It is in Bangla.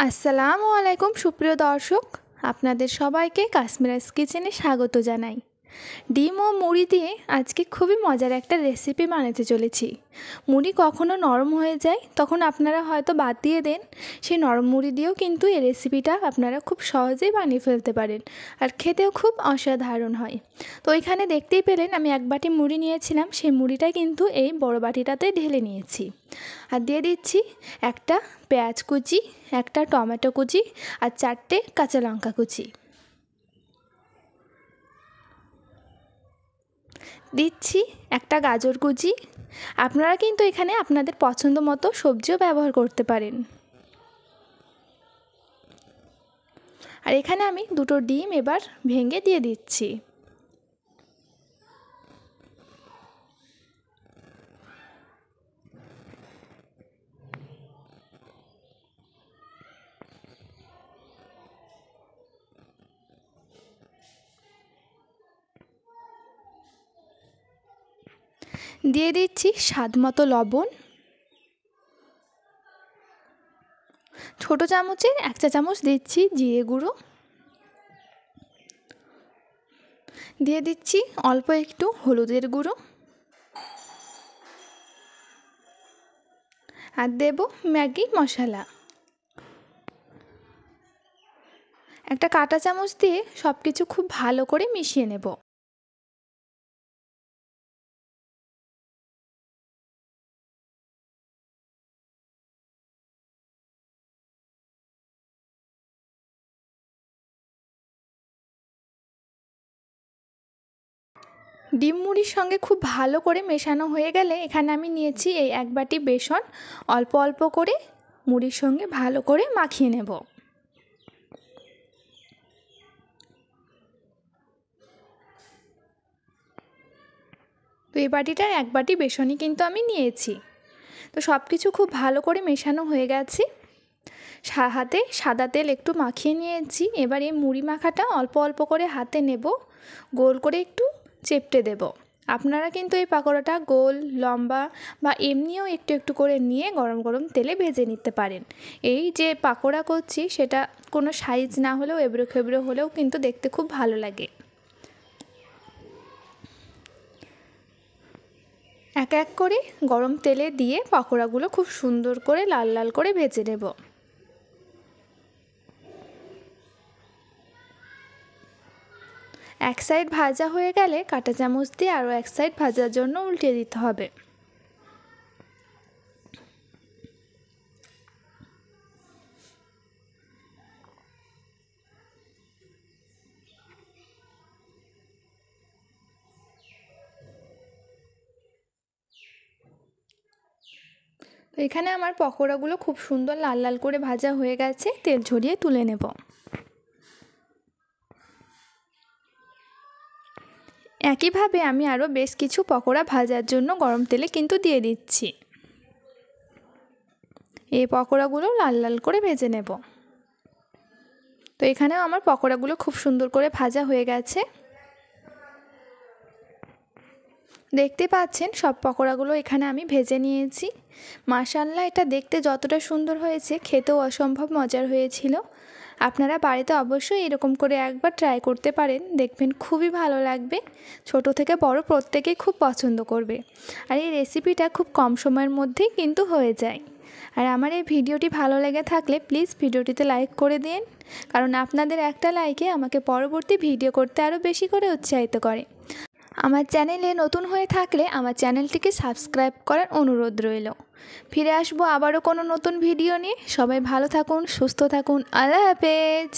আসসালামু আলাইকুম সুপ্রিয় দর্শক, আপনাদের সবাইকে কাশ্মীরাস কিচেনে স্বাগত জানাই। ডিম ও মুড়ি দিয়ে আজকে খুবই মজার একটা রেসিপি বানাতে চলেছি। মুড়ি কখনো নরম হয়ে যায়, তখন আপনারা হয়তো বাদ দিয়ে দেন। সেই নরম মুড়ি দিয়েও কিন্তু এই রেসিপিটা আপনারা খুব সহজেই বানিয়ে ফেলতে পারেন, আর খেতেও খুব অসাধারণ হয়। তো এখানে দেখতেই পেলেন আমি এক বাটি মুড়ি নিয়েছিলাম, সেই মুড়িটা কিন্তু এই বড় বাটিটাতে ঢেলে নিয়েছি। আর দিয়ে দিচ্ছি একটা পেঁয়াজ কুচি, একটা টমেটো কুচি আর 4টে কাঁচা লঙ্কা কুচি। দিচ্ছি একটা গাজর কুচি। আপনারা কিন্তু এখানে আপনাদের পছন্দ মতো সবজিও ব্যবহার করতে পারেন। আর এখানে আমি 2টো ডিম এবার ভেঙে দিয়ে দিচ্ছি। দিয়ে দিচ্ছি স্বাদ মতো লবণ। ছোটো চামচের 1 চা চামচ দিচ্ছি জিরে গুঁড়ো। দিয়ে দিচ্ছি অল্প একটু হলুদের গুঁড়ো। আর দেব ম্যাগি মশলা। একটা কাঁটা চামচ দিয়ে সব কিছু খুব ভালো করে মিশিয়ে নেব। ডিম মুড়ির সঙ্গে খুব ভালো করে মেশানো হয়ে গেলে এখানে আমি নিয়েছি এই 1 বাটি বেসন। অল্প অল্প করে মুড়ির সঙ্গে ভালো করে মাখিয়ে নেব। তো এই বাটিটার 1 বাটি বেসনই কিন্তু আমি নিয়েছি। তো সব কিছু খুব ভালো করে মেশানো হয়ে গেছে। হাতে সাদা তেল একটু মাখিয়ে নিয়েছি। এবার এই মুড়ি মাখাটা অল্প অল্প করে হাতে নেব, গোল করে একটু চেপটে দেব। আপনারা কিন্তু এই পাকোড়াটা গোল, লম্বা বা এমনিও একটু একটু করে নিয়ে গরম গরম তেলে ভেজে নিতে পারেন। এই যে পাকোড়া করছি সেটা কোনো সাইজ না হলেও এবড়ো খেবড়ো হলেও কিন্তু দেখতে খুব ভালো লাগে। এক এক করে গরম তেলে দিয়ে পাকোড়াগুলো খুব সুন্দর করে লাল লাল করে ভেজে নেব। এক সাইড ভাজা হয়ে গেলে কাঁটা চামচ দিয়ে আরও এক সাইড ভাজার জন্য উল্টে দিতে হবে। তো এখানে আমার পকোড়াগুলো খুব সুন্দর লাল লাল করে ভাজা হয়ে গেছে, তেল ঝরিয়ে তুলে নেব। একইভাবে আমি আরও বেশ কিছু পকোড়া ভাজার জন্য গরম তেলে কিন্তু দিয়ে দিচ্ছি। এই পকোড়াগুলো লাল লাল করে ভেজে নেব। তো এখানেও আমার পকোড়াগুলো খুব সুন্দর করে ভাজা হয়ে গেছে। দেখতে পাচ্ছেন সব পকোড়াগুলো এখানে আমি ভেজে নিয়েছি। মাশাআল্লাহ, এটা দেখতে যতটা সুন্দর হয়েছে খেতেও অসম্ভব মজার হয়েছিল। আপনারা বাড়িতে অবশ্যই এরকম করে একবার ট্রাই করতে পারেন, দেখবেন খুবই ভালো লাগবে। ছোট থেকে বড় প্রত্যেকেই খুব পছন্দ করবে। আর এই রেসিপিটা খুব কম সময়ের মধ্যেই কিন্তু হয়ে যায়। আর আমার এই ভিডিওটি ভালো লেগে থাকলে প্লিজ ভিডিওটিতে লাইক করে দিন, কারণ আপনাদের একটা লাইকে আমাকে পরবর্তী ভিডিও করতে আরও বেশি করে উৎসাহিত করে। আমার চ্যানেলে নতুন হয়ে থাকলে আমার চ্যানেলটিকে সাবস্ক্রাইব করার অনুরোধ রইল। ফিরে আসবো আবারও কোনো নতুন ভিডিও নিয়ে। সবাই ভালো থাকুন, সুস্থ থাকুন। আল্লাহ হাফেজ।